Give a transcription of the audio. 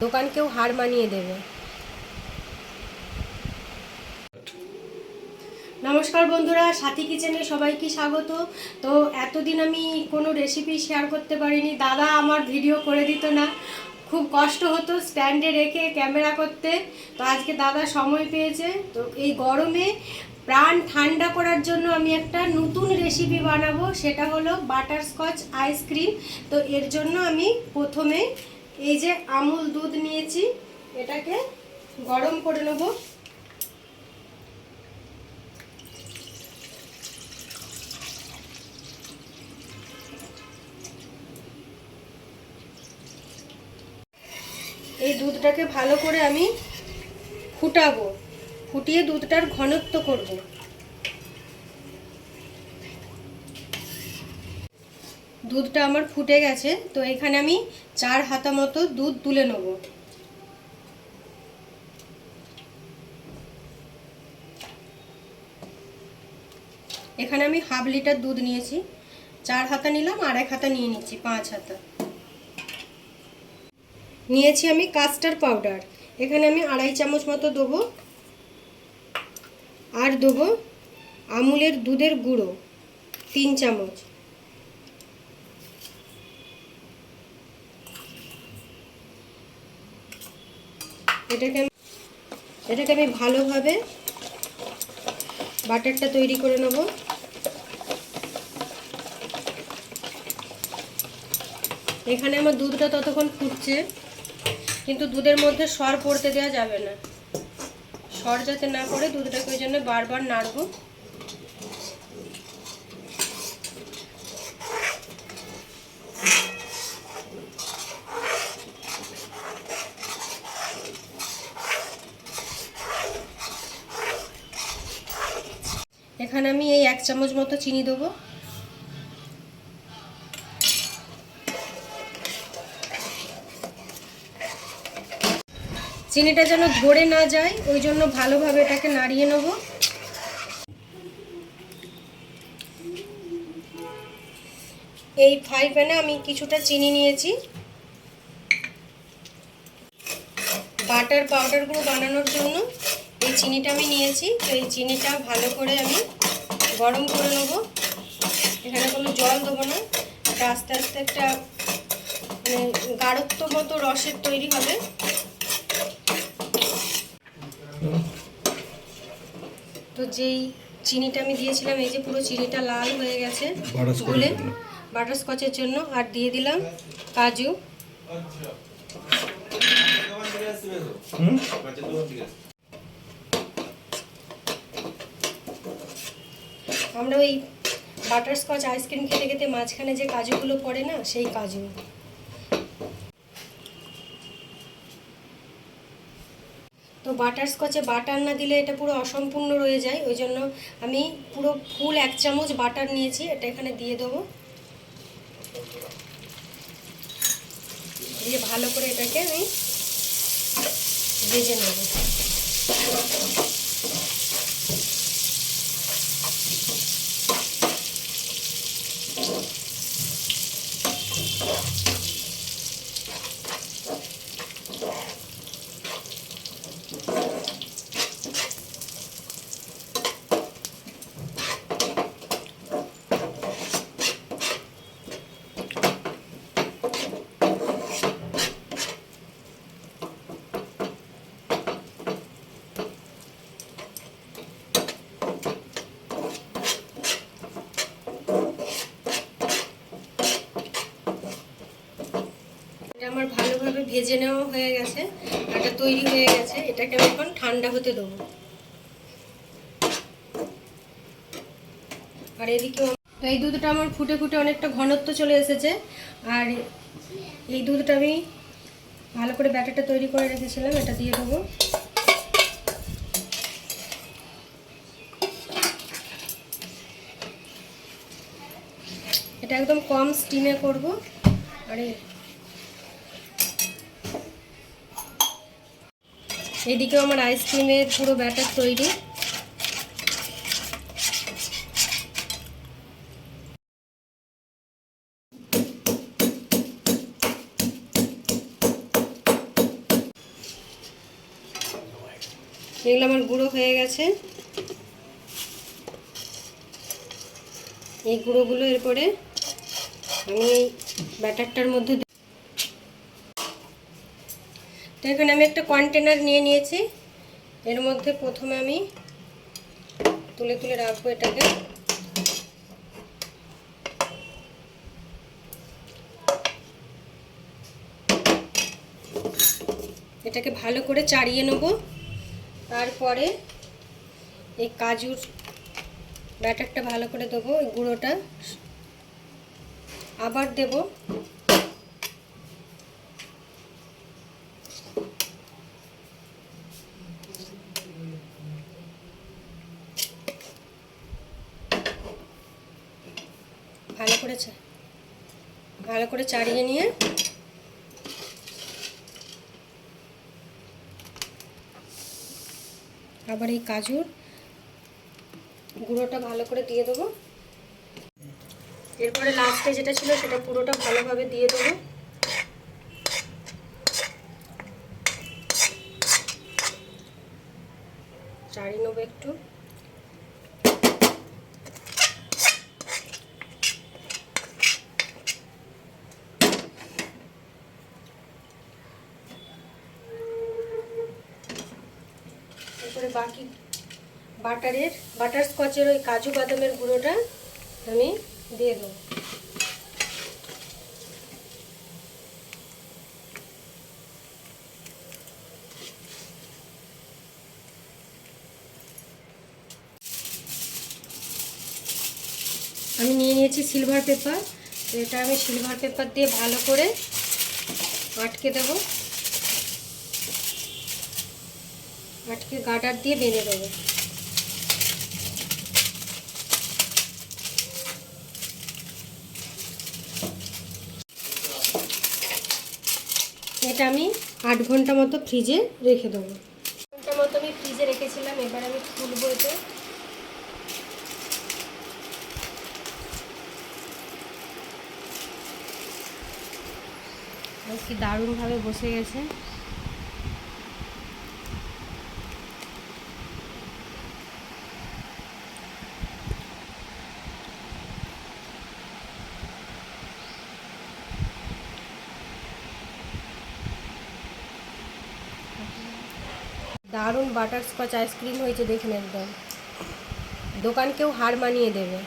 দোকানকেও হার মানিয়ে দেবে। নমস্কার বন্ধুরা, সাথী কিচেনে সবাইকে স্বাগত। তো এতদিন আমি কোনো রেসিপি শেয়ার করতে পারিনি, দাদা আমার ভিডিও করে দিত না, খুব কষ্ট হতো স্ট্যান্ডে রেখে ক্যামেরা করতে। তো আজকে দাদা সময় পেয়েছে, তো এই গরমে প্রাণ ঠান্ডা করার জন্য আমি একটা নতুন রেসিপি বানাবো, সেটা হলো বাটারস্কচ আইসক্রিম। তো এর জন্য আমি প্রথমে এই যে আমুল দুধ নিয়েছি, এটাকে গরম করে নেব। এই দুধটাকে ভালো করে আমি ফুটাবো, ফুটিয়ে দুধটার ঘনত্ব করব। দুধটা আমার ফুটে গেছে, তো এখানে আমি 4 হাতা মতো দুধ তুলে নেব। এখানে আমি হাফ লিটার দুধ নিয়েছি, 4 হাতা নিলাম, আর 1 হাতা নিয়ে নিচ্ছি, 5 হাতা নিয়েছি। আমি কাস্টার্ড পাউডার এখানে আমি 2.5 চামচ মতো দেবো, আর দেবো আমুলের দুধের গুঁড়ো 3 চামচ। এটাকে আমি ভালোভাবে বাটারটা তৈরি করে নেব। এখানে আমার দুধটা ততক্ষণ ফুটছে, কিন্তু দুধের মধ্যে সর পড়তে দেওয়া যাবে না। সর যাতে না পড়ে দুধটাকে ওই জন্য বারবার নাড়বো। এখানে আমি এই 1 চামচ মতো চিনি দেবো। চিনিটা যেন ধরে না যায়, ওই জন্য ভালোভাবে এটাকে নাড়িয়ে নেব। এই ফ্রাই প্যানে আমি কিছুটা চিনি নিয়েছি। বাটার পাউডারগুলো বানানোর জন্য এই চিনিটা আমি নিয়েছি। তো এই চিনিটা ভালো করে আমি গরম করে নেব। এখানে কোনো জল দেবো না, এটা আস্তে আস্তে একটা গাঢ়ত্ব মতো রসের তৈরি হবে। তো যেই চিনিটা আমি দিয়েছিলাম, এই যে পুরো চিনিটা লাল হয়ে গেছে গলে বাটারস্কচের জন্য। আর দিয়ে দিলাম কাজু। আমরা ওই বাটারস্কচ আইসক্রিম খেতে খেতে মাঝখানে যে কাজুগুলো পড়ে না, সেই কাজু। তো বাটারস্কচে বাটার না দিলে এটা পুরো অসম্পূর্ণ রয়ে যায়, ওই জন্য আমি পুরো ফুল 1 চামচ বাটার নিয়েছি, এটা এখানে দিয়ে দেবো। দিয়ে ভালো করে এটাকে আমি ভেজে নেব। আমার ভালোভাবে ভেজে নেওয়া হয়ে গেছে, এটা তৈরি হয়ে গেছে। এটাকে আমি এখন ঠান্ডা হতে দেবো। আর এদিকেও তো এই দুধটা আমার ফুটে ফুটে অনেকটা ঘনত্ব চলে এসেছে। আর এই দুধটা আমি ভালো করে ব্যাটারটা তৈরি করে রেখেছিলাম, এটা দিয়ে দেবো। এটা একদম কম স্টিমে করব। আর এদিকেও আমার আইসক্রিমের পুরো ব্যাটার তৈরি। এগুলো আমার গুঁড়ো হয়ে গেছে। এই গুঁড়োগুলো এরপরে আমি এই ব্যাটারটার মধ্যে, তো এখানে আমি একটা কন্টেনার নিয়ে নিয়েছি। এর মধ্যে প্রথমে আমি তুলে তুলে রাখবো এটাকে। এটাকে ভালো করে চাড়িয়ে নেব। তারপরে এই কাজুর ব্যাটারটা ভালো করে দেবো, এই গুঁড়োটা আবার দেব। ভালো করে চাড়িয়ে নিয়ে আবার এই কাজুর গুঁড়োটা ভালো করে দিয়ে দেবো। এরপরে লাস্টে যেটা ছিল সেটা পুরোটা ভালোভাবে দিয়ে দেবো। চাড়িয়ে নেবো একটু। এরপরে বাকি বাটারস্কচের ওই কাজু বাদামের গুঁড়োটা আমি দিয়ে দেবো। আমি নিয়ে নিয়েছি সিলভার পেপার। এটা আমি সিলভার পেপার দিয়ে ভালো করে আটকে দেবো, আটকে গার্ডার দিয়ে বেঁধে দেবো। এটা আমি 8 ঘন্টা মতো ফ্রিজে রেখে দেবো। 8 ঘন্টা মতো আমি ফ্রিজে রেখেছিলাম। এবার আমি খুলবো এটা। কি দারুণভাবে বসে গেছে। দারুণ বাটারস্কচ আইসক্রিম হয়েছে, দেখুন একদম দোকানকেও হার মানিয়ে দেবে।